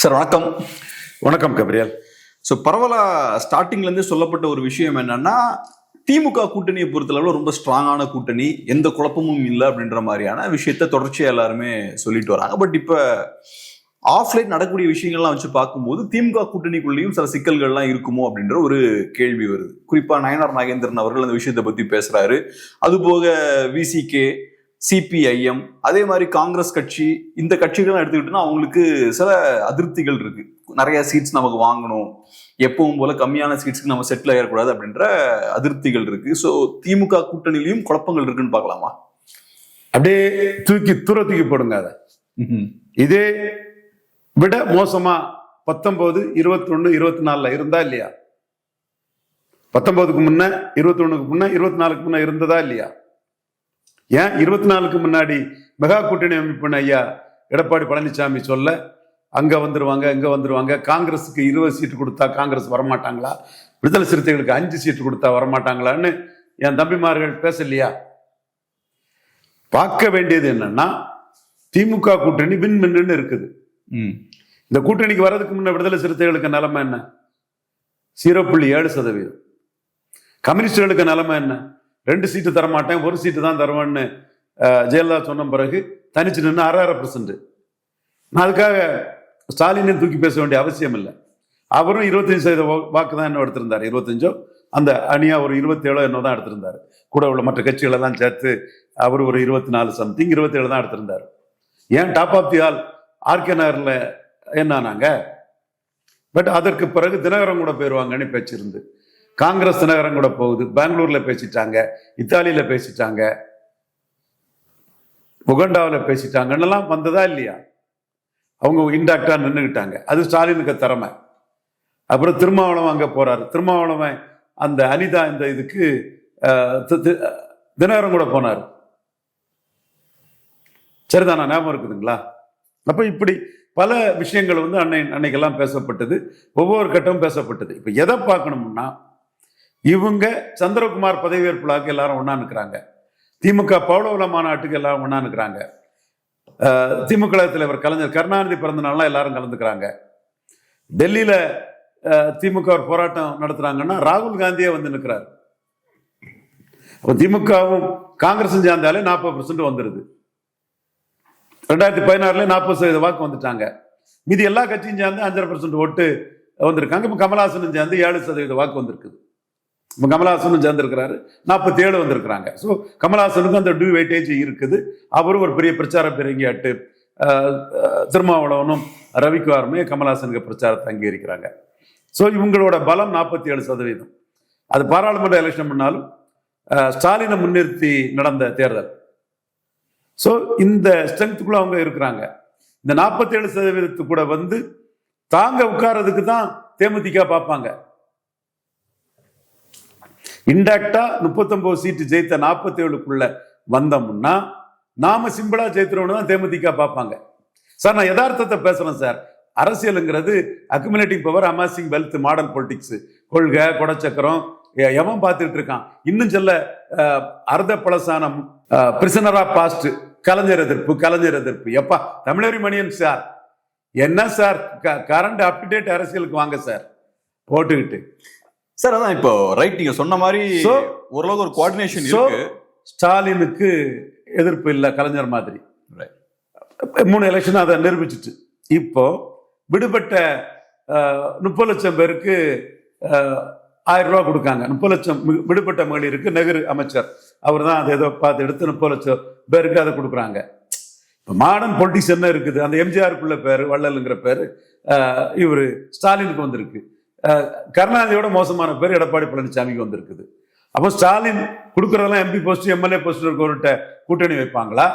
Sir வணக்கம். வணக்கம் Gabriel. So பரவலாக ஸ்டார்டிங்லேருந்து சொல்லப்பட்ட ஒரு விஷயம் என்னன்னா, திமுக கூட்டணியை பொறுத்தளவில் ரொம்ப ஸ்ட்ராங்கான கூட்டணி, எந்த குழப்பமும் இல்லை அப்படின்ற மாதிரியான விஷயத்த தொடர்ச்சியாக எல்லாருமே சொல்லிட்டு வராங்க. பட் இப்போ ஆஃப்லைன் நடக்கக்கூடிய விஷயங்கள்லாம் வச்சு பார்க்கும்போது திமுக கூட்டணிக்குள்ளேயும் சில சிக்கல்கள்லாம் இருக்குமோ அப்படின்ற ஒரு கேள்வி வருது. குறிப்பாக நயனார் நாகேந்திரன் அவர்கள் அந்த விஷயத்தை பற்றி பேசுறாரு. அதுபோக விசிகே, சிபிஐஎம், அதே மாதிரி காங்கிரஸ் கட்சி, இந்த கட்சிகள் எடுத்துக்கிட்டோம்னா அவங்களுக்கு சில அதிருப்திகள் இருக்கு. நிறைய சீட்ஸ் நமக்கு வாங்கணும், எப்பவும் போல கம்மியான சீட்ஸ்க்கு நம்ம செட்டில் ஆகிடக்கூடாது அப்படின்ற அதிருப்திகள் இருக்கு. ஸோ திமுக கூட்டணியிலையும் குழப்பங்கள் இருக்குன்னு பார்க்கலாமா? அப்படியே தூக்கி போடுங்க. அதை இதே விட மோசமா 19, 21, 24 இருந்தா இல்லையா? 19க்கு முன்ன, 21க்கு முன்ன, 24க்கு முன்ன இருந்ததா இல்லையா? ஏன் 24க்கு முன்னாடி மெகா கூட்டணி அமைப்புன்னு ஐயா எடப்பாடி பழனிசாமி சொல்ல, அங்க வந்துருவாங்க இங்க வந்துருவாங்க, காங்கிரஸுக்கு 20 சீட்டு கொடுத்தா காங்கிரஸ் வரமாட்டாங்களா, விடுதலை சிறுத்தைகளுக்கு 5 சீட்டு கொடுத்தா வரமாட்டாங்களான்னு என் தம்பிமார்கள் பேசலையா? பார்க்க வேண்டியது என்னன்னா, திமுக கூட்டணி வின் இருக்குது. இந்த கூட்டணிக்கு வர்றதுக்கு முன்ன விடுதலை சிறுத்தைகளுக்கு நிலைமை என்ன? 0.7%. கம்யூனிஸ்டுகளுக்கு நிலைமை என்ன? 2 சீட்டு தரமாட்டேன், 1 சீட்டு தான் தருவேன்னு ஜெயலலிதா சொன்ன பிறகு தனிச்சு நின்று 6.5%. நான் அதுக்காக ஸ்டாலினை தூக்கி பேச வேண்டிய அவசியம் இல்லை. அவரும் 25% வாக்கு தான் என்ன எடுத்திருந்தாரு. 25 அந்த அணியா ஒரு 27 என்ன தான் எடுத்திருந்தாரு. கூட உள்ள மற்ற கட்சிகளெல்லாம் சேர்த்து அவர் ஒரு 24 சம்திங் 27 தான் எடுத்திருந்தாரு. ஏன் top of the all RK நகர்ல என்னானாங்க? பட் அதற்கு பிறகு தினகரன் கூட போயிருவாங்கன்னு பேச்சு இருந்து, காங்கிரஸ் தினகரன் கூட போகுது, பெங்களூர்ல பேசிட்டாங்க, இத்தாலியில பேசிட்டாங்க, உகண்டாவில் பேசிட்டாங்கன்னு வந்ததா இல்லையா? அவங்க இன்டாக்டா நின்றுகிட்டாங்க. அது ஸ்டாலினுக்கு திறமை. அப்புறம் திருமாவளவன் அங்க போறாரு. திருமாவளவன் அந்த அனிதா இந்த இதுக்கு தினகரன் கூட போனார். சரிதானா? ஞாபகம் இருக்குதுங்களா? அப்ப இப்படி பல விஷயங்கள் அன்னைக்கெல்லாம் பேசப்பட்டது, ஒவ்வொரு கட்டமும் பேசப்பட்டது. இப்ப எதை பார்க்கணும்னா, இவங்க சந்திரகுமார் பதவியேற்பு விழாக்கு எல்லாரும் ஒண்ணா நிற்கிறாங்க, திமுக பௌளவல மாநாட்டுக்கு எல்லாரும் ஒண்ணா நிற்கிறாங்க, திமுக தலைவர் கலைஞர் கருணாநிதி பிறந்த நாள்லாம் எல்லாரும் கலந்துக்கிறாங்க. டெல்லியில திமுக ஒரு போராட்டம் நடத்துறாங்கன்னா ராகுல் காந்தியே வந்து நிற்கிறார். அப்ப திமுகவும் காங்கிரஸும் சேர்ந்தாலே 40% வந்துருது. 2016 40% வாக்கு வந்துட்டாங்க. மீதி எல்லா கட்சியும் சேர்ந்து 5.5% ஓட்டு வந்திருக்காங்க. இப்ப கமலஹாசனும் சேர்ந்து 7% வாக்கு வந்திருக்குது. இப்போ கமலஹாசனும் சேர்ந்திருக்கிறாரு, 47 வந்திருக்கிறாங்க. ஸோ கமலஹாசனுக்கும் அந்த டியூ வெயிட்டேஜ் இருக்குது. அவரும் ஒரு பெரிய பிரச்சார பெருங்கியாட்டு. திருமாவளவனும் ரவிக்குமாருமே கமலஹாசனுக்கு பிரச்சாரத்தை அங்கீகரிக்கிறாங்க. ஸோ இவங்களோட பலம் 47%. அது பாராளுமன்ற எலெக்ஷன் பண்ணாலும் ஸ்டாலினை முன்னிறுத்தி நடந்த தேர்தல். ஸோ இந்த ஸ்ட்ரென்த்துக்குள்ள அவங்க இருக்கிறாங்க. இந்த 47% கூட வந்து தாங்க உட்கார்றதுக்கு தான் தேமுதிக பார்ப்பாங்க. இன்டாக்டா 39 சீட்டு ஜெயித்த 47க்குள்ள வந்தோம்னா நாம சிம்பிளா ஜெயித்துறோம்னு தான் தேமுதிக பார்ப்பாங்க. சார், நான் யதார்த்தத்தை பேசுறேன் சார். அரசியலுங்கிறது accumulating power, amazing wealth, modern politics, கொள்கை கொடச்சக்கரம் எவன் பார்த்துட்டு இருக்கான்? இன்னும் சொல்ல அர்த்த பழசான பிரிசனர் ஆஃப் பாஸ்ட், கலைஞர் எதிர்ப்பு. எப்பா தமிழறி மணியன் சார், என்ன சார் கரண்ட் அப்டேட் அரசியலுக்கு வாங்க சார் போட்டுக்கிட்டு. சார் அதான் இப்போ ரைட், நீங்க சொன்ன மாதிரி ஓரளவுக்கு ஒரு கோஆர்டினேஷன் இருக்கு. ஸ்டாலினுக்கு எதிர்ப்பு இல்லை கலைஞர் மாதிரி. 3 எலெக்ஷன் அதை நிரூபிச்சுட்டு இப்போ விடுபட்ட 30 லட்சம் பேருக்கு 1000 ரூபா கொடுக்காங்க. 30 லட்சம் விடுபட்ட மகளிருக்கு நெஹ்ரு அமைச்சர் அவர் தான் அதை ஏதோ பார்த்து எடுத்து 30 லட்சம் பேருக்கு அதை கொடுக்குறாங்க. இப்போ மாடர்ன் பொலிட்டிக்ஸ் என்ன இருக்குது? அந்த எம்ஜிஆருக்குள்ள பேரு வள்ளலுங்கிற பேரு இவரு ஸ்டாலினுக்கு வந்திருக்கு. கருணாநிதியோட மோசமான பேர் எடப்பாடி பழனிசாமிக்கு வந்திருக்குது. அப்போ ஸ்டாலின் கொடுக்கறதெல்லாம் எம்பி போஸ்ட், எம்எல்ஏ போஸ்ட் இருக்கவர்கிட்ட கூட்டணி வைப்பாங்களா?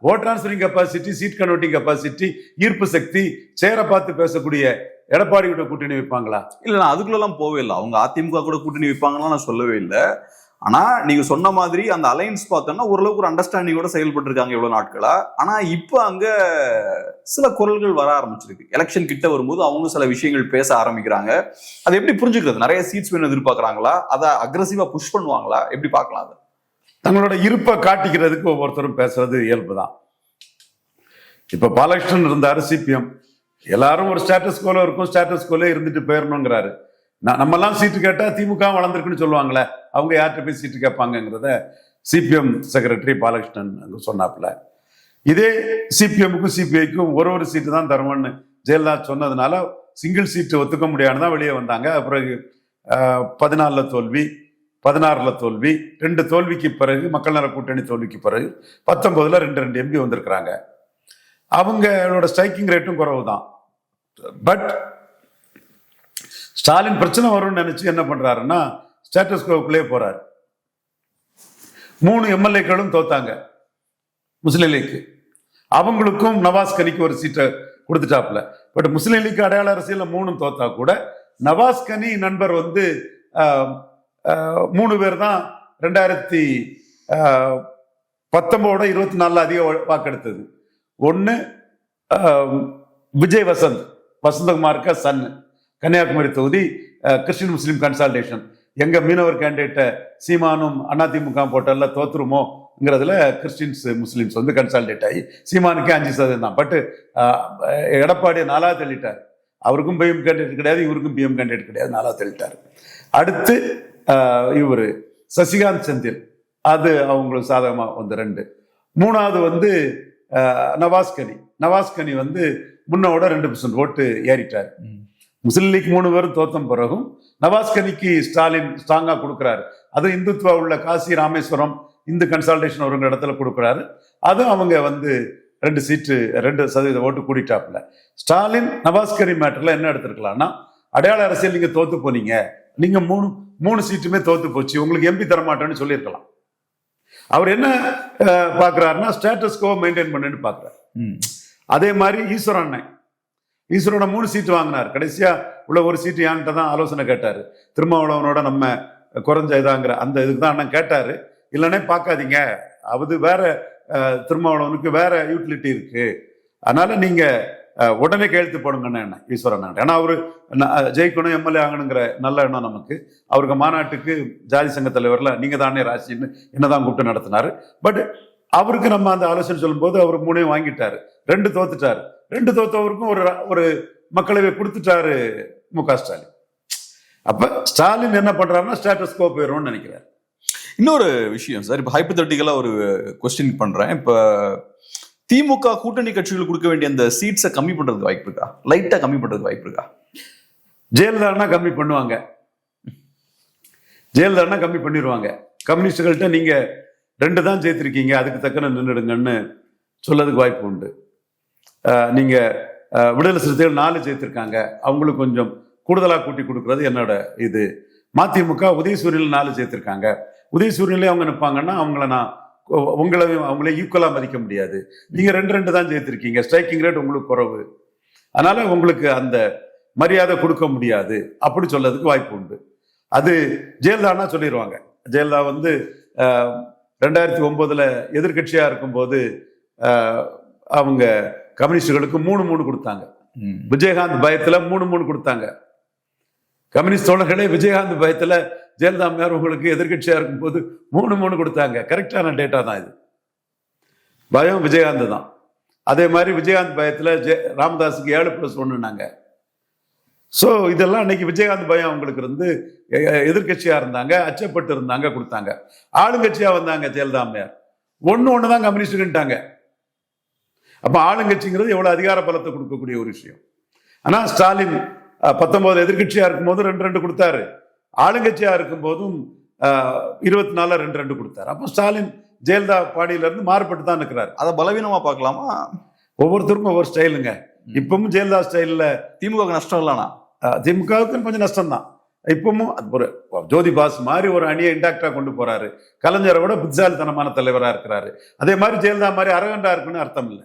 Vote transferring capacity, seat converting capacity, ஈர்ப்பு சக்தி, சேரை பார்த்து பேசக்கூடிய எடப்பாடி கூட கூட்டணி வைப்பாங்களா? இல்ல, நான் அதுக்குள்ளெல்லாம் போவே இல்லை. அவங்க அதிமுக கூட கூட்டணி வைப்பாங்கன்னா நான் சொல்லவே இல்லை. ஆனா நீங்க சொன்ன மாதிரி அந்த அலையன்ஸ் பார்த்தோம்னா ஓரளவுக்கு ஒரு அண்டர்ஸ்டாண்டிங்கோட செயல்பட்டு இருக்காங்க இவ்வளவு நாட்களா. ஆனா இப்ப அங்க சில குரல்கள் வர ஆரம்பிச்சிருக்கு. எலெக்ஷன் கிட்ட வரும்போது அவங்க சில விஷயங்கள் பேச ஆரம்பிக்கிறாங்க. அதை எப்படி புரிஞ்சுக்கிறது? நிறைய சீட்ஸ் வேணும் எதிர்பார்க்கறாங்களா? அதை அக்ரெசிவா புஷ் பண்ணுவாங்களா? எப்படி பார்க்கலாம்? அதை தங்களோட இருப்பை காட்டிக்கிறதுக்கு ஒவ்வொருத்தரும் பேசுறது இயல்புதான். இப்ப பாலகிருஷ்ணன் இருந்தாரு சிபிஎம், எல்லாரும் ஒரு ஸ்டேட்டஸ் கோல இருக்கும், ஸ்டேட்டஸ் கோல இருந்துட்டு போயிடணுங்கிறாரு. நம்மெல்லாம் சீட்டு கேட்டா திமுக வளர்ந்துருக்குன்னு சொல்லுவாங்களே, அவங்க யார்கிட்ட போய் சீட்டு கேட்பாங்கிறத சிபிஎம் செக்ரட்டரி பாலகிருஷ்ணன் அங்க சொன்னாப்புல. இதே சிபிஎம்முக்கும் சிபிஐக்கும் ஒரு சீட்டு தான் தருவோம்னு ஜெயலலிதா சொன்னதுனால சிங்கிள் சீட்டு ஒத்துக்க முடியாதுதான் வெளியே வந்தாங்க. பிறகு 14 தோல்வி, 16 தோல்வி, 2 தோல்விக்கு பிறகு மக்கள் நல கூட்டணி தோல்விக்கு பிறகு 19ல் 2 எம்பி வந்திருக்கிறாங்க. அவங்களோட ஸ்ட்ரைக்கிங் ரேட்டும் குறைவு தான். பட் ஸ்டாலின் பிரச்சனை வரும்னு நினைச்சு என்ன பண்றாருன்னா ஸ்டேட்டஸ் கோக்குள்ளே போறாரு. 3 எம்எல்ஏக்களும் தோத்தாங்க முஸ்லீம் லீக். அவங்களுக்கும் நவாஸ் கனிக்கு ஒரு சீட்டை கொடுத்துட்டாப்புல. பட் முஸ்லீம் லீக் அடையாள அரசியல் 3 தோத்தா கூட நவாஸ் கனி நண்பர் 3 பேர் தான் 2019 24 அதிக வாக்கெடுத்தது. ஒன்னு விஜய் வசந்தகுமாருக்கு சன், கன்னியாகுமரி தொகுதி, கிறிஸ்டின் முஸ்லீம் கன்சால்டேஷன். எங்க மீனவர் கேண்டிடேட்டை சீமானும் அதிமுக போட்டல தோத்துருமோங்கிறதுல கிறிஸ்டின்ஸ் முஸ்லீம்ஸ் கன்சால்டேட் ஆகி சீமானுக்கே 5% தான். பட் எடப்பாடி 4ஆவது தள்ளிட்டார். அவருக்கும் பிஎம் கேண்டிடேட் கிடையாது, இவருக்கும் பிஎம் கேண்டிடேட் கிடையாது, 4ஆவது தள்ளிட்டார். அடுத்து இவர் சசிகாந்த் செந்தில், அது அவங்களுக்கு சாதகமா 2. 3வது நவாஸ் கனி முன்னோட 2% ஓட்டு ஏறிட்டார். முஸ்லிம் லீக் 3 பேரும் தோத்தம் பிறகும் நவாஸ் கனிக்கு ஸ்டாலின் ஸ்ட்ராங்கா கொடுக்கிறாரு. அது இந்துத்துவா உள்ள காசி ராமேஸ்வரம் இந்து கன்சால்டேஷன் ஒரு இடத்துல கொடுக்குறாரு. அதுவும் அவங்க 2 சீட்டு 2% ஓட்டு கூடிட்டாப்புல. ஸ்டாலின் நவாஸ் கனி மேட்டர்ல என்ன எடுத்திருக்கலாம்னா, அடையாள அரசியல் நீங்க தோத்து போனீங்க, நீங்க 3 சீட்டுமே தோத்து போச்சு, உங்களுக்கு எம்பி தரமாட்டேன்னு சொல்லியிருக்கலாம். அவர் என்ன பாக்குறாருன்னா ஸ்டேட்டஸ் கோ மெயின்டைன் பண்ணுன்னு பாக்குறாரு. அதே மாதிரி ஈஸ்வரன் 3 சீட்டு வாங்கினார். கடைசியா உள்ள 1 சீட்டு என்கிட்ட தான் ஆலோசனை கேட்டாரு. திருமாவளவனோட நம்ம குறைஞ்ச இதாங்கிற அந்த இதுக்கு தான் அண்ணன் கேட்டாரு. இல்லைன்னே பார்க்காதீங்க, அது வேற, திருமாவளவனுக்கு வேற யூட்டிலிட்டி இருக்கு, அதனால நீங்க உடனே கையெழுத்து போடுங்கன்னு என்ன ஈஸ்வரன். ஏன்னா அவரு ஜெயிக்கணும், எம்எல்ஏ ஆகணுங்கிற நல்ல எண்ணம் நமக்கு. அவருக்கு மாநாட்டுக்கு ஜாதி சங்க தலைவர்ல நீங்க தானே ராசின்னு என்னதான் கூப்பிட்டு நடத்தினாரு. பட் அவருக்கு நம்ம அந்த ஆலோசனை சொல்லும் போது அவர் 3 வாங்கிட்டாரு, 2 தோத்துட்டாரு. 2 தோத்தவருக்கும் ஒரு மக்களவை கொடுத்துட்டாரு முக ஸ்டாலின். அப்ப ஸ்டாலின் என்ன பண்றாருன்னா ஸ்டேட்டஸ் கோ போயிடும்னு நினைக்கிறார். இன்னொரு விஷயம் சார், இப்ப ஹைப்போதெட்டிக்கலா ஒரு கொஸ்டின் பண்றேன். இப்ப திமுக கூட்டணி கட்சிகள் கொடுக்க வேண்டிய அந்த சீட்ஸை கம்மி பண்றதுக்கு வாய்ப்பு இருக்கா? லைட்டா கம்மி பண்றதுக்கு வாய்ப்பு இருக்கா? ஜெயலலிதா கம்மி பண்ணுவாங்க, ஜெயலலிதா கம்மி பண்ணிடுவாங்க. கம்யூனிஸ்டுகள்கிட்ட நீங்க 2 தான் ஜெயித்திருக்கீங்க, அதுக்கு தக்கன நின்றுடுங்கன்னு சொல்லதுக்கு வாய்ப்பு உண்டு. நீங்க விடுதலை சிறுத்தைகள் 4 ஜெயித்திருக்காங்க, அவங்களுக்கு கொஞ்சம் கூடுதலா கூட்டி கொடுக்கறது என்னோட இது. மதிமுக உதயசூரியனில் 4 ஜெயித்திருக்காங்க, உதயசூரியன்லேயே அவங்க நிற்பாங்கன்னா அவங்களே ஈக்குவலா மதிக்க முடியாது. நீங்க 2 தான் ஜெயித்திருக்கீங்க, ஸ்ட்ரைக்கிங் ரேட் உங்களுக்கு குறைவு, அதனால உங்களுக்கு அந்த மரியாதை கொடுக்க முடியாது அப்படி சொல்லதுக்கு வாய்ப்பு உண்டு. அது ஜெயலலிதா சொல்லிடுவாங்க. ஜெயலலிதா 2009 எதிர்கட்சியா இருக்கும்போது அவங்க கம்யூனிஸ்டுகளுக்கு 3 கொடுத்தாங்க. விஜயகாந்த் பயத்துல 3 கொடுத்தாங்க. கம்யூனிஸ்ட் தோழர்களே, விஜயகாந்த் பயத்துல ஜெயலலிதா அம்மையார் உங்களுக்கு எதிர்கட்சியா இருக்கும்போது 3 கொடுத்தாங்க. கரெக்டான டேட்டா தான் இது. பயம் விஜயகாந்த் தான். அதே மாதிரி விஜயகாந்த் பயத்துல ராமதாஸுக்கு 7+1. ஸோ இதெல்லாம் அன்னைக்கு விஜயகாந்த் பயம் அவங்களுக்கு எதிர்கட்சியா இருந்தாங்க, அச்சப்பட்டு இருந்தாங்க, கொடுத்தாங்க. ஆளுங்கட்சியா வந்தாங்க ஜெயலலிதா அம்மையார், ஒண்ணு தான் கம்யூனிஸ்டுன்ட்டாங்க. அப்ப ஆளுங்கட்சிங்கிறது எவ்வளவு அதிகார பலத்தை கொடுக்கக்கூடிய ஒரு விஷயம். ஆனா ஸ்டாலின் 19 எதிர்கட்சியா இருக்கும் போது 2 கொடுத்தாரு, ஆளுங்கட்சியா இருக்கும் போதும் 24 2 கொடுத்தாரு. அப்போ ஸ்டாலின் ஜெயலலிதா பாடியில இருந்து மாறுபட்டு தான் இருக்கிறார். அதை பலவீனமா பார்க்கலாமா? ஒவ்வொருத்தருக்கும் ஒவ்வொரு ஸ்டைலுங்க. இப்பவும் ஜெயலலிதா ஸ்டைல்ல திமுக நஷ்டம் இல்லைனா திமுகவுக்கு கொஞ்சம் நஷ்டம் தான். இப்பவும் ஒரு ஜோதி பாஸ் மாதிரி ஒரு அணியை இன்டாக்டா கொண்டு போறாரு. கலைஞரை விட புத்திசாலித்தனமான தலைவரா இருக்கிறாரு. அதே மாதிரி ஜெயலலிதா மாதிரி அரகண்டா இருக்குன்னு அர்த்தம் இல்லை.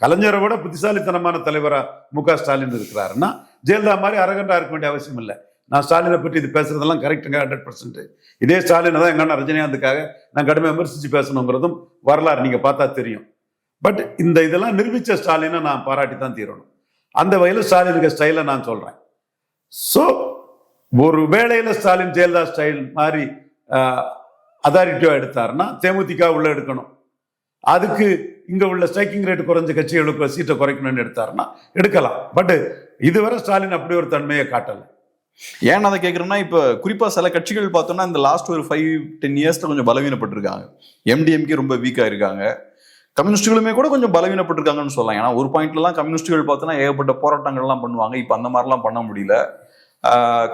கலைஞரை விட புத்திசாலித்தனமான தலைவரா முக ஸ்டாலின் இருக்கிறாருன்னா ஜெயலலிதா மாதிரி அரகண்டா இருக்க வேண்டிய அவசியம் இல்லை. நான் ஸ்டாலினை பற்றி இது பேசுறதெல்லாம் கரெக்டுங்க, 100%. இதே ஸ்டாலினை தான் எங்க அண்ணா ரஜினிகாந்துக்காக நான் கடுமையாக விமர்சிச்சு பேசணுங்கிறதும் வரலாறு நீங்க பார்த்தா தெரியும். பட் இந்த இதெல்லாம் நிரூபிச்ச ஸ்டாலினை நான் பாராட்டி தான் தீரணும். அந்த வகையில் ஸ்டாலினுக்கு ஸ்டைலை நான் சொல்றேன். ஸோ ஒரு வேளையில ஸ்டாலின் ஜெயலலிதா ஸ்டைல் மாதிரி அதாரிட்டியா எடுத்தாருன்னா தேமுதிக உள்ள எடுக்கணும். அதுக்கு இங்க உள்ள ஸ்ட்ரைக்கிங் ரேட் குறைஞ்ச கட்சிகளுக்கு சீட்டை குறைக்கணும்னு எடுத்தாருன்னா எடுக்கலாம். பட் இதுவரை ஸ்டாலின் அப்படி ஒரு தன்மையை காட்டல. ஏன் அதை கேட்குறேன்னா, இப்போ குறிப்பாக சில கட்சிகள் பார்த்தோம்னா இந்த லாஸ்ட் ஒரு 5-10 இயர்ஸ்ல கொஞ்சம் பலவீனப்பட்டிருக்காங்க. எம்டிஎம்கே ரொம்ப வீக்காக இருக்காங்க, கம்யூனிஸ்டுகளுமே கூட கொஞ்சம் பலவீனப்பட்டிருக்காங்கன்னு சொல்லலாம். ஏன்னா ஒரு பாயிண்ட்லாம் கம்யூனிஸ்டுகள் பார்த்தோன்னா ஏகப்பட்ட போராட்டங்கள்லாம் பண்ணுவாங்க, இப்போ அந்த மாதிரிலாம் பண்ண முடியல.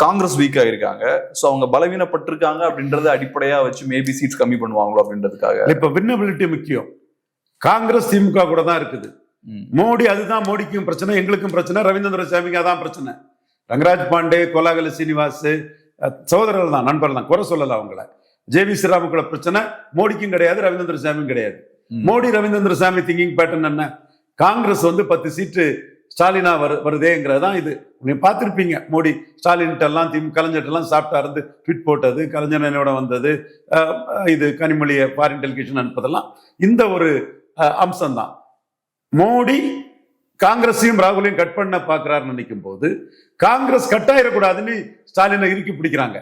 காங்கிரஸ் வீக்காக இருக்காங்க. ஸோ அவங்க பலவீனப்பட்டிருக்காங்க அப்படின்றத அடிப்படையாக வச்சு மேபி சீட்ஸ் கம்மி பண்ணுவாங்களோ அப்படின்றதுக்காக. இப்போ வின்னபிலிட்டி முக்கியம். காங்கிரஸ் திமுக கூட தான் இருக்குது. மோடி, அதுதான் மோடிக்கும் பிரச்சனை, எங்களுக்கும் பிரச்சனை, ரவீந்திர சாமிக்கு அதான் பிரச்சனை. ரங்கராஜ் பாண்டே, கோலாகல சீனிவாஸ் சகோதரர்கள் தான், நண்பர்கள் தான், குறை சொல்லல அவங்கள. ஜேவி ஸ்ரீராமுக்குள்ள பிரச்சனை மோடிக்கும் கிடையாது, ரவீந்திர சாமியும் கிடையாது. மோடி ரவீந்திர சாமி திங்கிங் பேட்டர்ன் என்ன? காங்கிரஸ் 10 சீட்டு ஸ்டாலினா வருதேங்கிறதான் இது. நீங்க பார்த்திருப்பீங்க, மோடி ஸ்டாலின்ட்ட எல்லாம் கலைஞர்லாம் சாப்பிட்டா இருந்து ட்வீட் போட்டது, கலைஞனோட வந்தது, இது கனிமொழியை ஃபாரின் டெலிகேஷன் அனுப்பதெல்லாம் இந்த ஒரு அம்சம் தான். மோடி காங்கிரஸையும் ராகுலையும் கட் பண்ண பாக்குறாருன்னு நினைக்கும் போது காங்கிரஸ் கட்டாயிடக்கூடாதுன்னு ஸ்டாலினை இறுக்கி பிடிக்கிறாங்க.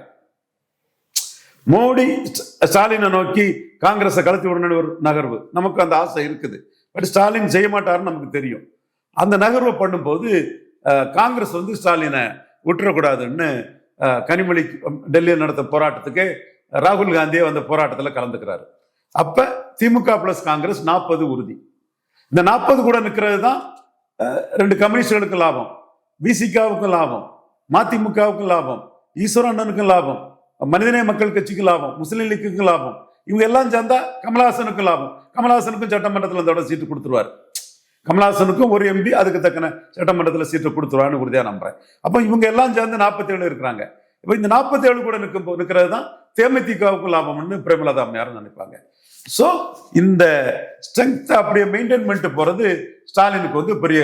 மோடி ஸ்டாலினை நோக்கி காங்கிரஸை கலத்தி விடணும் ஒரு நகர்வு, நமக்கு அந்த ஆசை இருக்குது. பட் ஸ்டாலின் செய்ய மாட்டாருன்னு நமக்கு தெரியும். அந்த நகர்வை பண்ணும்போது காங்கிரஸ் ஸ்டாலினை விட்டுறக்கூடாதுன்னு கனிமொழி டெல்லியில் நடத்த போராட்டத்துக்கு ராகுல் காந்தியே அந்த போராட்டத்தில் கலந்துக்கிறாரு. அப்ப திமுக பிளஸ் காங்கிரஸ் 40 உறுதி. இந்த 40 கூட நிற்கிறது தான் 2 கம்யூனிஸ்டுகளுக்கு லாபம், விசிகாவுக்கும் லாபம், மதிமுகவுக்கும் லாபம், ஈஸ்வரனுக்கும் லாபம், மனிதநேய மக்கள் கட்சிக்கு லாபம், முஸ்லீம் லீக்குக்கு லாபம். இவங்க எல்லாம் சேர்ந்தா கமலஹாசனுக்கு லாபம். கமலஹாசனுக்கும் சட்டமன்றத்தில் அதோட சீட்டு கொடுத்துருவார். கமலஹாசனுக்கும் ஒரு எம்பி அதுக்கு தக்கன சட்டமன்றத்தில் சீட்டு கொடுத்துருவான்னு உறுதியா நம்புறேன். அப்போ இவங்க எல்லாம் சேர்ந்து 47 இருக்கிறாங்க. இப்போ இந்த 47 கூட நிற்கிறது தான் தேமுதிகவுக்கு லாபம்னு பிரேமலதா அம்மையாரும் நினைப்பாங்க. ஸோ இந்த ஸ்ட்ரென்த் அப்படியே மெயின்டைன் பண்ணிட்டு போறது ஸ்டாலினுக்கு பெரிய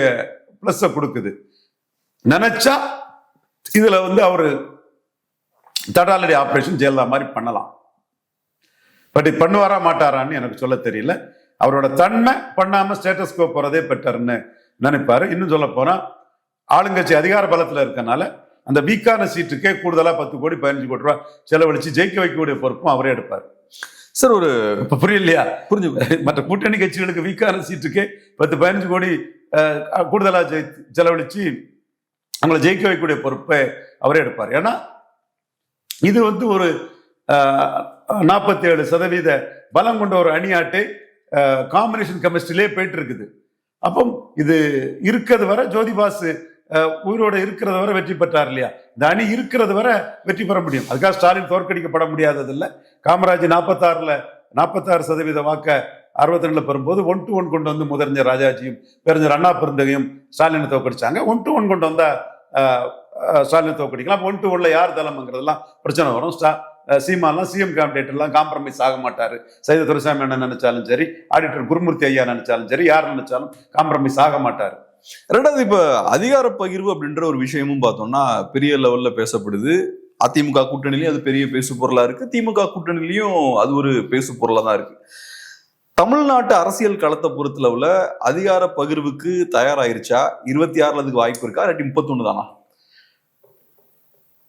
பிளஸ் கொடுக்குது. நினைச்சா இதுல அவரு தடாலடி ஆபரேஷன் ஜெயலலிதா மாதிரி பண்ணலாம். பட் பண்ணுவாரா மாட்டாரான்னு எனக்கு சொல்ல தெரியல. அவரோட தன்மை பண்ணாம ஸ்டேட்டஸ் கோ போறதே பெட்டர்னு நினைப்பாரு. இன்னும் சொல்ல போனா ஆளுங்கட்சி அதிகார பலத்துல இருக்கனால அந்த வீக்கான சீட்டுக்கே கூடுதலா 10 கோடி 15 கோடி ரூபாய் செலவழிச்சு ஜெயிக்க வைக்கக்கூடிய பொறுப்பும் அவரே எடுப்பார். சார், ஒரு புரியலையா? புரிஞ்சு. மற்ற கூட்டணி கட்சிகளுக்கு வீக்கான சீட்டுக்கே 10-15 கோடி கூடுதலா செலவழிச்சு அவங்களை ஜெயிக்க வைக்கக்கூடிய பொறுப்பை அவரே எடுப்பார். ஏன்னா இது ஒரு 47% பலம் கொண்ட ஒரு அணியாட்டை காம்பினேஷன் கெமிஸ்ட்ரியிலே போயிட்டு இருக்குது. அப்போ இது இருக்கிறது வரை ஜோதிபாசு உயிரோட இருக்கிறது வரை வெற்றி பெற்றார் இல்லையா? இந்த அணி இருக்கிறது வரை வெற்றி பெற முடியும். அதுக்காக ஸ்டாலின் தோற்கடிக்கப்பட முடியாதது இல்லை. காமராஜ் 46% வாக்க 62 பெறும்போது 1-1 கொண்டு முதறிஞர் ராஜாஜியும் பேரறிஞர் அண்ணா பெருந்தகையும் ஸ்டாலினை தோற்கடிச்சாங்க. 1-1 கொண்டு வந்தா ஸ்டாலினை தோற்கடிக்கலாம். 1-1 யார் தலைமைங்கிறதுலாம் பிரச்சனை வரும். சீமாலாம் சிஎம் கேண்டிடேட் எல்லாம் காம்ப்ரமைஸ் ஆக மாட்டாரு. சைத துரைசாமி அண்ணன் நினைச்சாலும் சரி, ஆடிட்டர் குருமூர்த்தி ஐயா நினைச்சாலும் சரி, யார் நினைச்சாலும் காம்ப்ரமைஸ் ஆக மாட்டாரு. ரெண்டாவது, இப்ப அதிகார பகிர்வு அப்படின்ற ஒரு விஷயமும் பார்த்தோம்னா பெரிய லெவல்ல பேசப்படுது. அதிமுக கூட்டணிலையும் அது பெரிய பேசு பொருளா இருக்கு, திமுக கூட்டணிலையும் அது ஒரு பேசு பொருளா தான் இருக்கு. தமிழ்நாட்டு அரசியல் களத்தை பொறுத்தளவுல அதிகார பகிர்வுக்கு தயாராயிருச்சா? 26 அதுக்கு வாய்ப்பு இருக்கா, இல்லாட்டி 31 தானா?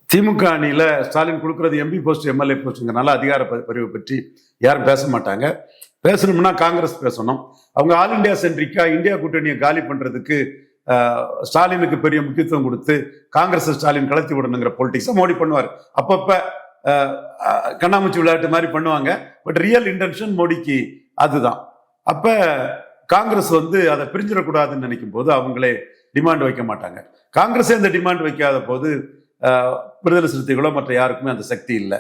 திமுக அணியில ஸ்டாலின் கொடுக்கறது எம்பி போஸ்ட் எம்எல்ஏ போஸ்ட்ங்கிறனால அதிகார பகிர்வு பற்றி யாரும் பேச மாட்டாங்க. பேசணும்னா காங்கிரஸ் பேசணும். அவங்க ஆல் இண்டியா சென்ட்ரிக்கா இந்தியா கூட்டணியை காலி பண்றதுக்கு ஸ்டாலினுக்கு பெரிய முக்கியத்துவம் கொடுத்து காங்கிரஸ் ஸ்டாலின் கலத்தி விடணுங்கிற பொலிட்டிக்ஸை மோடி பண்ணுவார். அப்பப்ப கண்ணாமூச்சி விளையாட்டு மாதிரி பண்ணுவாங்க. பட் ரியல் இன்டென்ஷன் மோடிக்கு அதுதான். அப்ப காங்கிரஸ் அதை பிரிஞ்சிடக்கூடாதுன்னு நினைக்கும் போது அவங்களே டிமாண்ட் வைக்க மாட்டாங்க. காங்கிரஸே அந்த டிமாண்ட் வைக்காத போது விடுதலை சிறுத்தைகளோ மற்ற யாருக்குமே அந்த சக்தி இல்லை.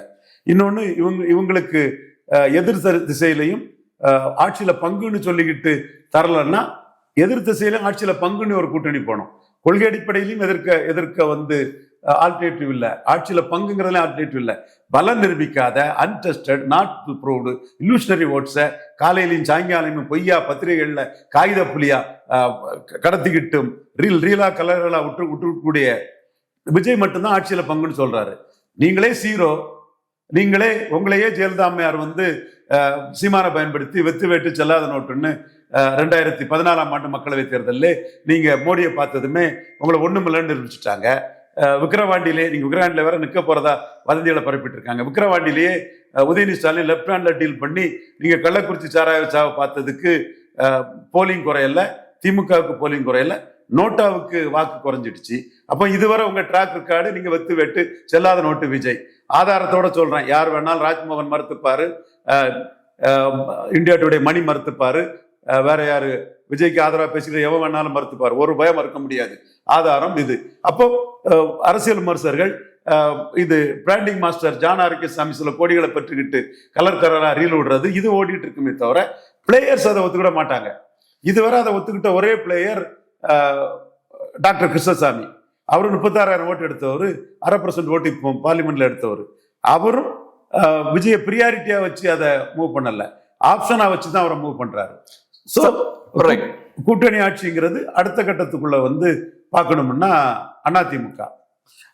இன்னொன்னு, இவங்களுக்கு எதிர் திசையிலையும் ஆட்சியில பங்குன்னு சொல்லிக்கிட்டு தரலன்னா எதிர் திசையிலும் ஆட்சியில பங்குன்னு ஒரு கூட்டணி போனோம். கொள்கை அடிப்படையிலையும் எதிர்க்க ஆல்டர்னேட்டிவ் இல்லை, ஆட்சியில பங்குங்கிறதுல ஆல்டர்னேட்டிவ் இல்லை. பலம் நிரூபிக்காத அன்டெஸ்டட் நாட் ப்ரூவ்டு இல்லூஷனரி ஓட்ஸை காலையிலையும் சாயங்காலையும் பொய்யா பத்திரிகைகள்ல காகித புலியா கடத்திக்கிட்டும் ரீலா கலர்களா விட்டுக்கூடிய விஜய் மட்டும்தான் ஆட்சியில பங்குன்னு சொல்றாரு. நீங்களே சீரோ, நீங்களே உங்களையே ஜெயலலிதா அம்மையார் சீமானை பயன்படுத்தி வெத்து வேட்டு செல்லாத நோட்டுன்னு 2014 ஆண்டு மக்களவை தேர்தலில் நீங்க மோடியை பார்த்ததுமே உங்களை ஒண்ணுமில்லன்னு நிரூபிச்சுட்டாங்க. விக்கிரவாண்டியிலே நீங்க விக்கிரவாண்டியில வேற நிக்க போறதா வதந்திகளை பரப்பிட்டு இருக்காங்க. விக்கிரவாண்டியிலேயே உதயநிதி ஸ்டாலின் லெப்ட் ஹேண்ட்ல டீல் பண்ணி நீங்க கள்ளக்குறிச்சி சாராய சாவை பார்த்ததுக்கு போலிங் குறையல, திமுகவுக்கு போலிங் குறையல, நோட்டாவுக்கு வாக்கு குறைஞ்சிடுச்சு. அப்போ இதுவரை உங்க ட்ராக் ரெக்கார்டு நீங்க வெத்து வெட்டு செல்லாத நோட்டு விஜய். ஆதாரத்தோட சொல்றேன், யார் வேணாலும் ராஜ்மோகன் மறுத்துப்பாரு, இந்தியா டுடே மணி மறுத்துப்பாரு, வேற யாரு விஜய்க்கு ஆதரவா பேசிக்கிற எவன் வேணாலும் மறுத்துப்பாரு, ஒரு பயம் மறுக்க முடியாது. ஆதாரம் இது. அப்போ அரசியல் விமர்சகர்கள் இது பிராண்டிங் மாஸ்டர் ஜான் ஆரோக்கியசாமி சில கோடிகளை பெற்றுக்கிட்டு கலர் கலரா ரீல் விடுறது இது ஓடிட்டு இருக்குமே தவிர பிளேயர்ஸ் அதை ஒத்துக்கிட மாட்டாங்க. இதுவரை அதை ஒத்துக்கிட்ட ஒரே பிளேயர் டாக்டர் கிருஷ்ணசாமி. அவரு 36,000 ஓட்டு எடுத்தவர், 1/2% ஓட்டு இப்போ பார்லிமெண்ட்ல எடுத்தவர். அவரும் விஜய பிரியாரிட்டியா வச்சு அதை மூவ் பண்ணல, ஆப்ஷனா வச்சுதான் அவரை மூவ் பண்றாரு. சோ கூட்டணி ஆட்சிங்கிறது அடுத்த கட்டத்துக்குள்ள வந்து பார்க்கணும்னா அதிமுக.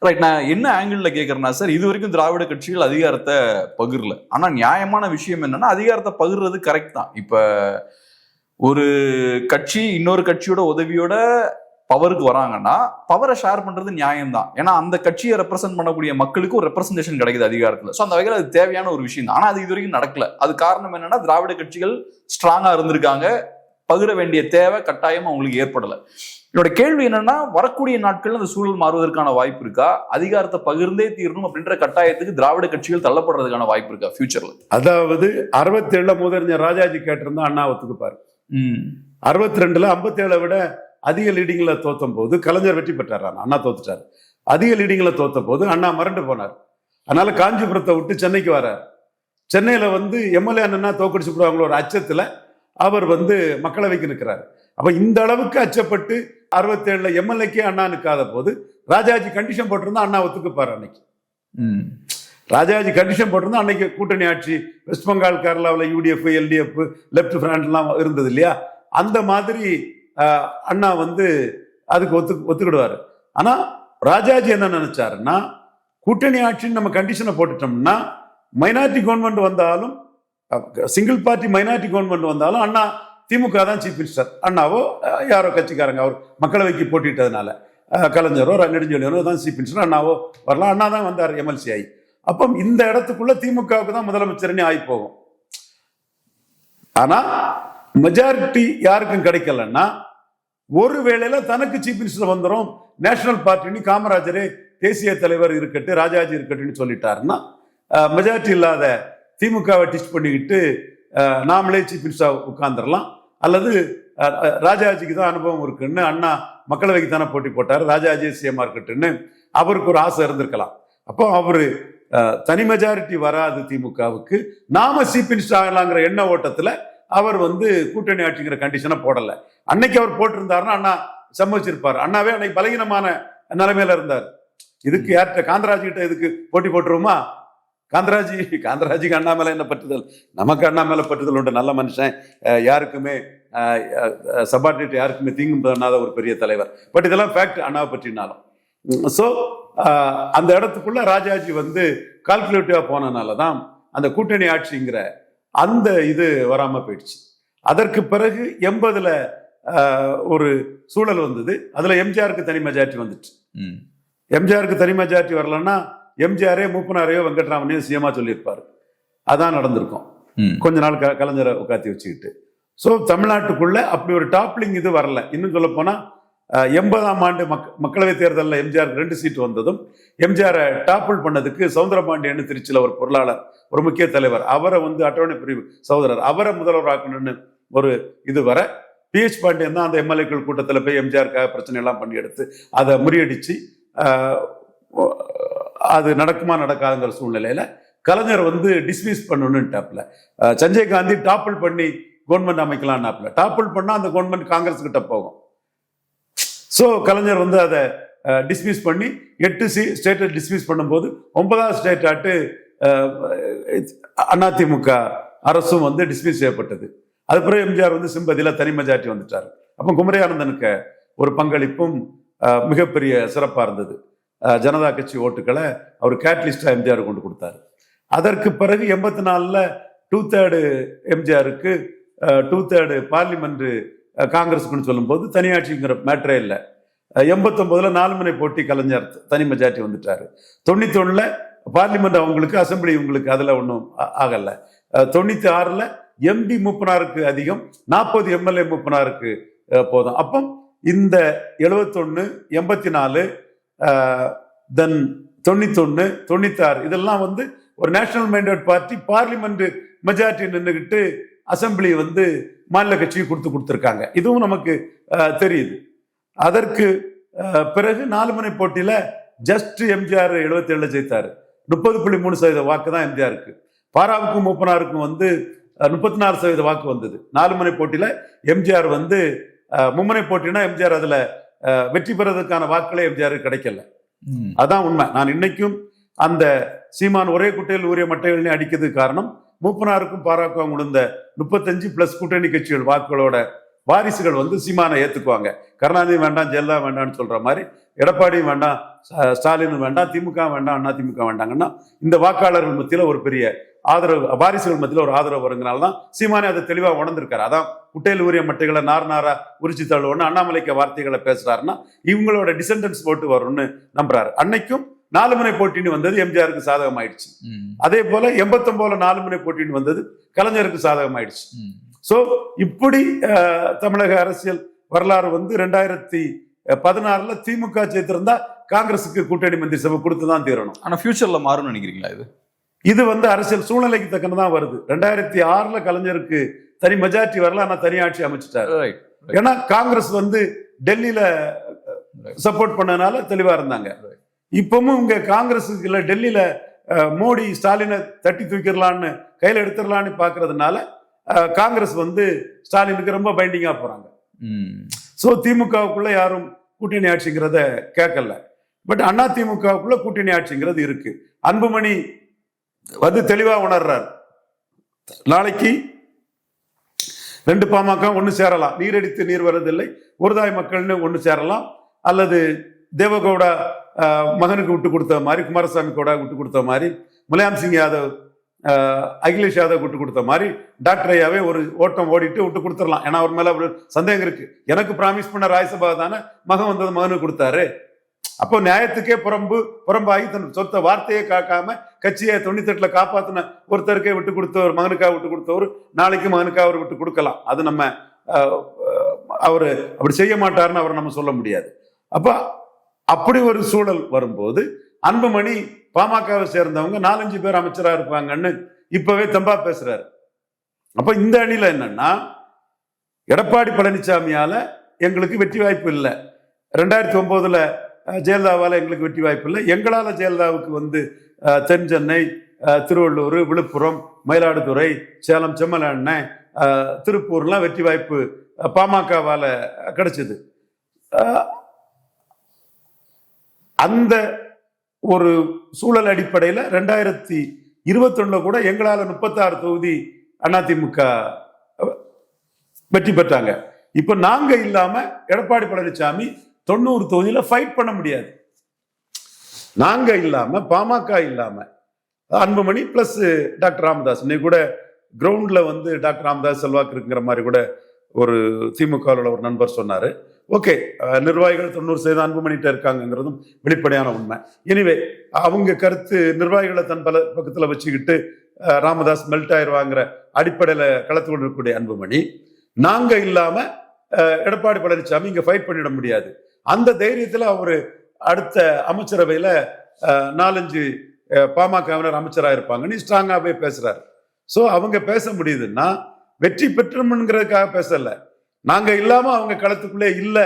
ரைட். நான் என்ன ஆங்கிள் கேட்கறேன்னா சார், இது வரைக்கும் திராவிட கட்சிகள் அதிகாரத்தை பகிரல. ஆனா நியாயமான விஷயம் என்னன்னா, அதிகாரத்தை பகிர்றது கரெக்ட் தான். இப்ப ஒரு கட்சி இன்னொரு கட்சியோட உதவியோட பவருக்கு வராங்கன்னா பவரை ஷேர் பண்றது நியாயம் தான். ஏன்னா அந்த கட்சியை ரெப்ரசென்ட் பண்ணக்கூடிய மக்களுக்கு ஒரு ரெப்ரசன்டேஷன் கிடைக்குது அதிகாரத்துல. ஸோ அந்த வகையில் அது தேவையான ஒரு விஷயம் தான். ஆனா அது இது வரைக்கும் நடக்கல. அது காரணம் என்னன்னா, திராவிட கட்சிகள் ஸ்ட்ராங்கா இருந்திருக்காங்க, பகிர வேண்டிய தேவை கட்டாயம் அவங்களுக்கு ஏற்படலை. என்னோட கேள்வி என்னன்னா, வரக்கூடிய நாட்கள் அந்த சூழல் மாறுவதற்கான வாய்ப்பு இருக்கா? அதிகாரத்தை பகிர்ந்தே தீரணும் அப்படின்ற கட்டாயத்துக்கு திராவிட கட்சிகள் தள்ளப்படுறதுக்கான வாய்ப்பு இருக்கா ஃபியூச்சர்ல? அதாவது 67 முதலமைச்சர் ராஜாஜி கேட்டிருந்தா அண்ணா ஒத்துக்குப்பாரு. 62ல 57 விட அதிக லீடிங்ல தோத்த போது கலைஞர் வெற்றி பெற்றார், அண்ணா தோத்துட்டாரு. அதிக லீடிங்ல தோத்த போது அண்ணா மறந்து போனார். அதனால காஞ்சிபுரத்தை விட்டு சென்னைக்கு வரார். சென்னையில வந்து எம்எல்ஏ அண்ணா தோக்கடிச்சு போடுவாங்களோ ஒரு அச்சத்துல அவர் வந்து மக்களவைக்கு நிற்கிறார். அப்ப இந்த அளவுக்கு அச்சப்பட்டு 67ல எம்எல்ஏக்கே அண்ணா நிற்காத போது ராஜாஜி கண்டிஷன் போட்டிருந்தா அண்ணா ஒத்துக்குப்பாரு. அன்னைக்கு ராஜாஜி கண்டிஷன் போட்டிருந்தா அன்னைக்கு கூட்டணி ஆட்சி வெஸ்ட் பெங்கால் கேரளாவில் யூடிஎஃப் எல்டிஎஃப் லெப்ட் ஃப்ரண்ட்லாம் இருந்தது இல்லையா, அந்த மாதிரி அண்ணா வந்து அதுக்கு ஒத்துக்கிடுவாரு. ஆனா ராஜாஜி என்ன நினைச்சாருன்னா, கூட்டணி ஆட்சின்னு நம்ம கண்டிஷனை போட்டுட்டோம்னா மைனாரிட்டி கவர்மெண்ட் வந்தாலும், சிங்கிள் பார்ட்டி மைனாரிட்டி கவர்மெண்ட் வந்தாலும் அண்ணா திமுக தான் சீஃப் மினிஸ்டர். அண்ணாவோ யாரோ கட்சிக்காரங்க அவர் மக்களவைக்கு போட்டிட்டதுனால கலைஞரோ நெடுஞ்செழியனோ தான் சீஃப் மினிஸ்டர், அண்ணாவோ வரலாம். அண்ணா தான் வந்தார் எம்எல்சி ஆகி. அப்போ இந்த இடத்துக்குள்ள திமுகவுக்கு தான் முதலமைச்சர்னு ஆகி போகும். ஆனா மெஜாரிட்டி யாருக்கும் கிடைக்கலன்னா ஒரு வேளையில தனக்கு சீஃப் மினிஸ்டர் வந்துடும், நேஷனல் பார்ட்டின்னு காமராஜரே தேசிய தலைவர் இருக்கட்டு ராஜாஜி இருக்கட்டுன்னு சொல்லிட்டாருன்னா மெஜாரிட்டி இல்லாத திமுகவை டிச் பண்ணிக்கிட்டு நாமளே சீஃப் மினிஸ்டர் உட்கார்ந்துடலாம். அல்லது ராஜாஜிக்கு தான் அனுபவம் இருக்குன்னு, அண்ணா மக்களவைக்கு தானே போட்டி போட்டார், ராஜாஜி சிஎம்ஆர் இருக்கட்டுன்னு அவருக்கு ஒரு ஆசை இருந்திருக்கலாம். அப்போ அவரு தனி மெஜாரிட்டி வராது திமுகவுக்கு, நாம சீஃப் மினிஸ்டர் ஆகலாங்கிற எண்ண ஓட்டத்துல அவர் வந்து கூட்டணி ஆட்சிங்கிற கண்டிஷனை போடல. அன்னைக்கு அவர் போட்டிருந்தாருன்னா அண்ணா சம்மதிச்சிருப்பாரு. அண்ணாவே அன்னைக்கு பலகீனமான நிலைமையில இருந்தார். இதுக்கு யார்கிட்ட, காந்தராஜ் கிட்ட இதுக்கு போட்டி போட்டுருவோமா? காந்தராஜிக்கு அண்ணா மேல என்ன பற்றுதல்? நமக்கு அண்ணா மேல பற்றுதல் உண்டு. நல்ல மனுஷன், யாருக்குமே சபார்டினேட் யாருக்குமே தீங்கு பண்ணாத ஒரு பெரிய தலைவர். பட் இதெல்லாம் ஃபேக்ட் அண்ணாவை பற்றினாலும். ஸோ அந்த இடத்துக்குள்ள ராஜாஜி வந்து கால்குலேட்டிவா போனதுனாலதான் அந்த கூட்டணி ஆட்சிங்கிற அந்த இது வராம போயிடுச்சு. அதற்கு பிறகு 80ல ஒரு சூழல் வந்தது. அதுல எம்ஜிஆருக்கு தனி மெஜாரிட்டி வந்துச்சு. எம்ஜிஆருக்கு தனி மெஜாரிட்டி வரலன்னா எம்ஜிஆரே மூப்பனாரையோ வெங்கட்ராமனையோ சிஎம்மா சொல்லியிருப்பாரு. அதான் நடந்திருக்கும். கொஞ்ச நாள் கலைஞரை உட்காத்தி வச்சுக்கிட்டு. ஸோ தமிழ்நாட்டுக்குள்ள அப்படி ஒரு டாப்லிங் இது வரல. இன்னும் சொல்ல போனா 80ஆம் ஆண்டு மக்களவை தேர்தலில் எம்ஜிஆர் 2 சீட் வந்ததும் எம்ஜிஆரை டாப்பிள் பண்ணதுக்கு சவுந்தரபாண்டியன் திருச்சியில ஒரு பொருளாளர், ஒரு முக்கிய தலைவர், அவரை வந்து அட்டவணை பிரிவு சகோதரர், அவரை முதல்வர் ஆக்கணும்னு ஒரு இது வர PH பாண்டியன் தான் அந்த எம்எல்ஏக்கள் கூட்டத்தில் போய் எம்ஜிஆருக்காக பிரச்சனை எல்லாம் பண்ணி எடுத்து அதை முறியடிச்சு அது நடக்குமா நடக்காதுங்கிற சூழ்நிலையில கலைஞர் வந்து டிஸ்மிஸ் பண்ணணும்ட்டாப்ல. சஞ்சய் காந்தி டாப்பிள் பண்ணி கவர்மெண்ட் அமைக்கலாம்னாப்ல. டாப்பிள் பண்ணா அந்த கவர்மெண்ட் காங்கிரஸ் கிட்ட போகும். ஸோ கலைஞர் வந்து அதை டிஸ்மிஸ் பண்ணி 8 ஸ்டேட்டை டிஸ்மிஸ் பண்ணும்போது 9வது ஸ்டேட் ஆட்டு அதிமுக அரசும் வந்து டிஸ்மிஸ் செய்யப்பட்டது. அதுக்கப்புறம் எம்ஜிஆர் வந்து சிம்பதியில தனி மெஜாரிட்டி வந்துட்டார். அப்போ குமரியானந்தனுக்கு ஒரு பங்களிப்பும் மிகப்பெரிய சிறப்பாக இருந்தது. ஜனதா கட்சி ஓட்டுக்களை அவர் கேட்லிஸ்டா எம்ஜிஆர் கொண்டு கொடுத்தாரு. அதற்கு பிறகு 84ல் 2/3 எம்ஜிஆருக்கு 2/3 பார்லிமெண்ட் காங்கிரஸுக்குன்னு சொல்லும் போது தனியாட்சிங்கிற மேட்டரே இல்லை. 89ல 4 முனை போட்டி கலைஞர் தனி மெஜாரிட்டி வந்துட்டாரு. 91ல பார்லிமெண்ட் அவங்களுக்கு, அசம்பிளி இவங்களுக்கு, அதுல ஒன்றும் ஆகல. 96ல எம்பி மூப்பனாருக்கு அதிகம், 40 எம்எல்ஏ மூப்பனாருக்கு போதும். அப்போ இந்த 71, 84, தென் 91, 96 இதெல்லாம் வந்து ஒரு national minded party parliament majority நின்றுகிட்டு அசம்பிளி வந்து மாநில கட்சிக்கு கொடுத்துருக்காங்க. இதுவும் நமக்கு தெரியுது. அதற்கு பிறகு 4 முனை போட்டியில ஜஸ்ட் எம்ஜிஆர் 77 ஜெயித்தாரு. 30.3% வாக்கு தான் எம்ஜிஆருக்கு. பாராவுக்கும் மூப்பனாருக்கும் வந்து 34% வாக்கு வந்தது. 4 முனை போட்டியில எம்ஜிஆர் வந்து, மும்முனை போட்டினா எம்ஜிஆர் அதுல வெற்றி பெறதுக்கான வாக்குகளே எம்ஜிஆருக்கு கிடைக்கல. அதான் உண்மை. நான் இன்னைக்கும் அந்த சீமான் ஒரே குட்டையில் ஊரிய மட்டைகள் அடிக்கிறதுக்கு காரணம் மூப்பனாருக்கும் பாராவுக்கும் கொடுத்த 35+ கூட்டணி கட்சிகள் வாக்குகளோட வாரிசுகள் வந்து சீமானை ஏத்துக்குவாங்க. கருணாநிதி வேண்டாம், ஜெயலலிதா வேண்டாம்னு சொல்ற மாதிரி எடப்பாடியும் வேண்டாம், ஸ்டாலின் வேண்டாம், திமுக வேண்டாம், அண்ணா திமுக வேண்டாங்கன்னா இந்த வாக்காளர்கள் மத்தியில ஒரு பெரிய ஆதரவு, வாரிசுகள் மத்தியில ஒரு ஆதரவு வருங்கனால்தான் சீமானே அதை தெளிவா உணர்ந்திருக்காரு. அதான் குட்டையில் ஊரிய மட்டைகளை நாரா உரிச்சு தள்ளுவோன்னு அண்ணாமலைக்கு வார்த்தைகளை பேசுறாருன்னா இவங்களோட டிசெண்டன்ஸ் போட்டு வரும்னு நம்புறாரு. அன்னைக்கும் 4 முனை போட்டின்னு வந்தது எம்ஜிஆருக்கு சாதகம் ஆயிடுச்சு. அதே போல 89ல 4 முனை போட்டின்னு வந்தது கலைஞருக்கு சாதகம் ஆயிடுச்சு. சோ இப்படி தமிழக அரசியல் வரலாறு வந்து 2016ல திமுக ஜெயித்திருந்தா காங்கிரஸுக்கு கூட்டணி மந்திரி சபை கொடுத்துதான் தீரணும். ஆனா ஃபியூச்சர்ல மாறும்னு நினைக்கிறீங்களா? இது வந்து அரசியல் சூழ்நிலைக்கு தக்கனதான் வருது. 2006ல கலைஞருக்கு தனி மெஜாரிட்டி வரல, ஆனா தனி ஆட்சி அமைச்சிட்டாரு. ஏன்னா காங்கிரஸ் வந்து டெல்லியில சப்போர்ட் பண்ணனால தெளிவா இருந்தாங்க. இப்பவும் இங்க காங்கிரஸுக்கு இல்ல, டெல்லியில மோடி ஸ்டாலினை தட்டி தூக்கிடலான்னு கையில எடுத்துடலான்னு பாக்குறதுனால காங்கிரஸ் வந்து ஸ்டாலினுக்கு ரொம்ப பைண்டிங்கா போறாங்க. சோ திமுகவுக்குள்ள யாரும் கூட்டணி ஆட்சிங்கிறத கேட்கல. பட் அண்ணா திமுகவுக்குள்ள கூட்டணி ஆட்சிங்கிறது இருக்கு. அன்புமணி வந்து தெளிவா உணர்றாரு. நாளைக்கு 2 பாமக ஒண்ணு சேரலாம், நீரடித்து நீர் வருவதில்லை, ஒருதாய் மக்கள்னு ஒண்ணு சேரலாம், அல்லது தேவகவுடா மகனுக்கு விட்டு கொடுத்த மாதிரி, குமாரசாமி கூட விட்டு கொடுத்த மாதிரி, முலாயம் சிங் யாதவ் அகிலேஷ் யாதவ் விட்டு கொடுத்த மாதிரி டாக்டர் ஐயாவே ஒரு ஓட்டம் ஓடிட்டு விட்டு கொடுத்துடலாம். ஏன்னா அவர் மேல ஒரு சந்தேகம் இருக்கு. எனக்கு பிராமிஸ் பண்ண ராஜ்யசபா தானே மகன் வந்தது மகனுக்கு கொடுத்தாரு. அப்போ நியாயத்துக்கே புறம்பாகி தன் சொத்த வார்த்தையை காக்காம கட்சியை 98ல காப்பாத்தின ஒருத்தருக்கே விட்டு கொடுத்தவர், மகனுக்காக விட்டு கொடுத்தவர் நாளைக்கு மகனுக்காக அவர் விட்டு கொடுக்கலாம். அது நம்ம அவரு அப்படி செய்ய மாட்டாருன்னு அவரை நம்ம சொல்ல முடியாது. அப்ப அப்படி ஒரு சூழல் வரும்போது அன்புமணி பாமகவை சேர்ந்தவங்க 4-5 பேர் அமைச்சரா இருப்பாங்கன்னு இப்பவே தெம்பா பேசுறாரு. அப்ப இந்த அணியில என்னன்னா, எடப்பாடி பழனிசாமியால எங்களுக்கு வெற்றி வாய்ப்பு இல்லை, 2009ல ஜெயலலிதாவால எங்களுக்கு வெற்றி வாய்ப்பு இல்லை, எங்களால ஜெயலலிதாவுக்கு வந்து தென் சென்னை, திருவள்ளூர், விழுப்புரம், மயிலாடுதுறை, சேலம், செம்மலெண்ணை, திருப்பூர்லாம் வெற்றி வாய்ப்பு பாமகவால கிடைச்சது. அந்த ஒரு சூழல் அடிப்படையில் 2021 கூட எங்களால 36 தொகுதி அதிமுக வெற்றி பெற்றாங்க. இப்ப நாங்க இல்லாம எடப்பாடி பழனிசாமி 90 தொகுதியில ஃபைட் பண்ண முடியாது. நாங்க இல்லாம, பாமக இல்லாம, அன்புமணி பிளஸ் டாக்டர் ராமதாஸ், இன்னைக்கு கூட கிரவுண்ட்ல வந்து டாக்டர் ராமதாஸ் செல்வாக்கு இருக்குங்கிற மாதிரி கூட ஒரு திமுக ஒரு நண்பர் சொன்னாரு. ஓகே, நிர்வாகிகள் 90% அன்புமணிட்ட இருக்காங்கிறதும் வெளிப்படையான உண்மை. எனிவே அவங்க கருத்து நிர்வாகிகளை தன் பக்கத்துல வச்சுக்கிட்டு ராமதாஸ் மெல்ட் ஆயிடுவாங்கிற அடிப்படையில கலத்து கொண்டிருக்கக்கூடிய அன்புமணி, நாங்க இல்லாம எடப்பாடி பழனிசாமி இங்க ஃபைட் பண்ணிட முடியாது. அந்த தைரியத்துல அவரு அடுத்த அமைச்சரவையில 4-5 பாமகவினர் அமைச்சராக இருப்பாங்கன்னு ஸ்ட்ராங்காவே பேசுறாரு. சோ அவங்க பேச முடியுதுன்னா வெற்றி பெற்றோம்ங்கிறதுக்காக பேசல, நாங்க இல்லாம அவங்க களத்துக்குள்ளே இல்ல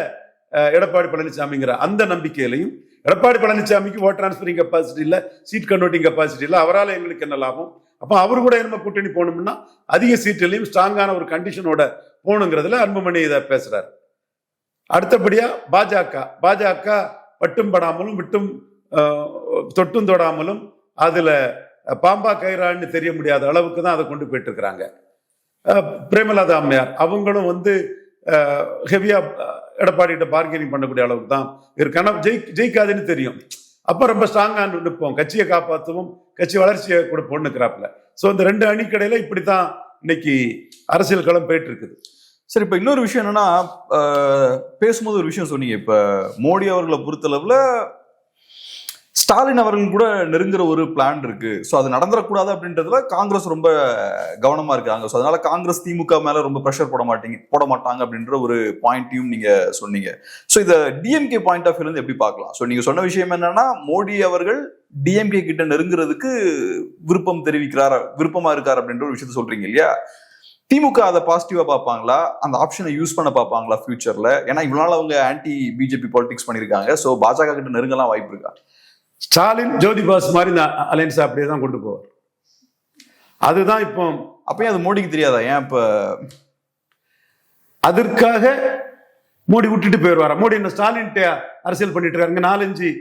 எடப்பாடி பழனிசாமிங்கிற அந்த நம்பிக்கையிலையும், எடப்பாடி பழனிசாமிக்கு ஓட் டிரான்ஸ்பரிங் கெப்பாசிட்டி இல்ல, சீட் கன்வெர்ட்டிங் கெப்பாசிட்டி இல்ல, அவரால் எங்களுக்கு என்ன லாபம்? அப்ப அவரு கூட என்ன கூட்டணி போகணும்னா அதிக சீட்லையும் ஸ்ட்ராங்கான ஒரு கண்டிஷனோட போகணுங்கிறதுல அன்புமணி இதை பேசுறாரு. அடுத்தபடியா பாஜக பட்டும் படாமலும் விட்டும் தொட்டும் தொடாமலும் அதுல பாம்பா கயிறான்னு தெரிய முடியாத அளவுக்கு தான் அதை கொண்டு போயிட்டு இருக்கிறாங்க. பிரேமலதா அம்மையார் அவங்களும் வந்து ஹெவியா எடப்பாடிகிட்ட பார்கெனிங் பண்ணக்கூடிய அளவுக்கு தான் இருக்கு. ஆனா ஜெயிக்காதுன்னு தெரியும். அப்ப ரொம்ப ஸ்ட்ராங்கா நிற்போம், கட்சியை காப்பாற்றுவோம், கட்சி வளர்ச்சியை கொடுப்போம்னு இருக்கிறாப்புல. ஸோ இந்த 2 அணிக்கடையில இப்படித்தான் இன்னைக்கு அரசியல் களம் போயிட்டு இருக்குது. சரி, இப்ப இன்னொரு விஷயம் என்னன்னா, பேசும்போது ஒரு விஷயம் சொன்னீங்க. இப்ப மோடி அவர்களை பொறுத்தளவுல ஸ்டாலின் அவர்கள் கூட நெருங்குற ஒரு பிளான் இருக்கு. ஸோ அது நடந்துடக்கூடாது அப்படின்றதுல காங்கிரஸ் ரொம்ப கவனமா இருக்காங்க. ஸோ அதனால காங்கிரஸ் திமுக மேல ரொம்ப ப்ரெஷர் போட மாட்டாங்க அப்படின்ற ஒரு பாயிண்ட்டையும் நீங்க சொன்னீங்க. ஸோ இதை டிஎம்கே பாயிண்ட் ஆஃப் வியூல இருந்து எப்படி பார்க்கலாம்? ஸோ நீங்க சொன்ன விஷயம் என்னன்னா, மோடி அவர்கள் டிஎம்கே கிட்ட நெருங்குறதுக்கு விருப்பமா இருக்காரு அப்படின்ற ஒரு விஷயத்த சொல்றீங்க இல்லையா? திமுக அதை பாசிட்டிவா பார்ப்பாங்களா? அந்த ஆப்ஷனை யூஸ் பண்ண பார்ப்பாங்களா ஃபியூச்சர்ல? ஏன்னா இவ்வளவு நாள் அவங்க ஆன்டி பிஜேபி பாலிடிக்ஸ் பண்ணிருக்காங்க. ஸோ பாஜக கிட்ட நெருங்கலாம் வாய்ப்பு இருக்கா? ஸ்டாலின் ஜோதி பாஸ் மாதிரி இந்த அலையன்ஸ் அப்படியே தான் கொண்டு போவார். அதுதான் இப்போ. அப்பயும் அது மோடிக்கு தெரியாதா? ஏன் இப்ப அதற்காக மோடி விட்டுட்டு போயிடுவாரா? மோடி என்ன ஸ்டாலின் அரசியல் பண்ணிட்டு இருக்காங்க. 4-5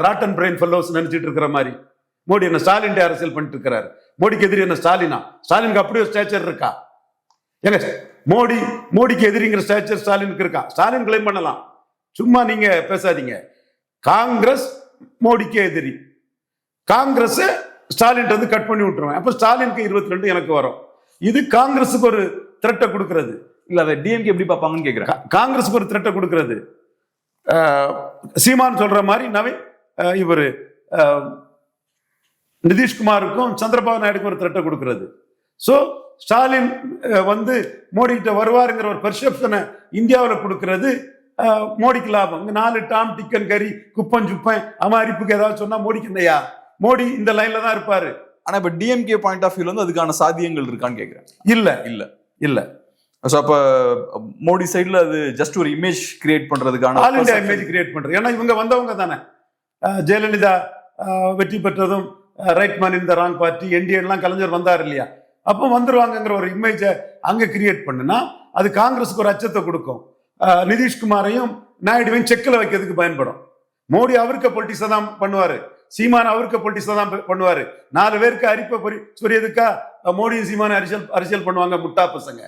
ராட்டன் பிரெயின் ஃபெல்லோஸ் நினைச்சிட்டு இருக்கிற மாதிரி மோடி என்ன ஸ்டாலின் அரசியல் பண்ணிட்டு இருக்கிறாரு. மோடிக்கு எதிரி என்ன ஸ்டாலினா? ஸ்டாலினுக்கு அப்படியே ஒரு ஸ்டேச்சர் இருக்கா? ஏங்க, மோடிக்கு எதிரிங்கிற ஸ்டேச்சர் ஸ்டாலினுக்கு இருக்கா? ஸ்டாலின் கிளைம் பண்ணலாம், சும்மா நீங்க பேசாதீங்க. காங்கிரஸ் மோடிக்கு எதிரி. காங்கிரஸ் ஸ்டாலின் வந்து கட் பண்ணி விட்டுருவேன். அப்ப ஸ்டாலினுக்கு 22 எனக்கு வரும். இது காங்கிரஸுக்கு ஒரு த்ரெட்டை கொடுக்கிறது. இல்ல, அதை டிஎம்கே எப்படி பார்ப்பாங்கன்னு கேட்கிறேன். காங்கிரஸுக்கு ஒரு த்ரெட்டை கொடுக்கிறது. சீமான் சொல்ற மாதிரி இவர் நிதிஷ்குமாருக்கும் சந்திரபாபு நாயுடுக்கும் ஒரு த்ரெட்டை கொடுக்கிறது. ஸோ ஸ்டாலின் வந்து மோடி கிட்ட வருவாருங்கிற ஒரு பெர்செப்ஷனை இந்தியாவில் கொடுக்கிறது மோடிக்கு லாபம். 4 டாம் டிக்கன் கறி குப்பன் சுப்பன் அவன் அரிப்புக்கு ஏதாவது சொன்னா மோடிக்கு இல்லையா? மோடி இந்த லைன்ல தான் இருப்பாரு. ஆனா இப்ப டிஎம்கே பாயிண்ட் ஆஃப் வியூல வந்து அதுக்கான சாத்தியங்கள் இருக்கான்னு கேட்கிறேன். இல்ல. ஸோ அப்ப மோடி சைட்ல அது ஜஸ்ட் ஒரு இமேஜ் கிரியேட் பண்றதுக்கான ஆல் இந்தியா இமேஜ் கிரியேட் பண்றது. ஏன்னா இவங்க வந்தவங்க தானே. ஜெயலலிதா வெற்றி பெற்றதும் right man in the wrong party, NDA எல்லாம் கலைஞர் வந்தார் இல்லையா? அப்போ வந்துருவாங்கங்கிற ஒரு இமேஜை அங்க கிரியேட் பண்ணுனா அது காங்கிரஸுக்கு ஒரு அச்சத்தை கொடுக்கும். நிதிஷ்குமாரையும் நாயுடுவையும் செக்கில் வைக்கிறதுக்கு பயன்படும். மோடி அவருக்கு பொலிட்டிக்ஸை தான் பண்ணுவாரு, சீமான் அவருக்கு பொலிட்டிக்ஸை தான் பண்ணுவாரு. 4 பேருக்கு அரிப்பை சொரியதுக்கா மோடியும் சீமானும் அரசியல் பண்ணுவாங்க முட்டா பசங்க.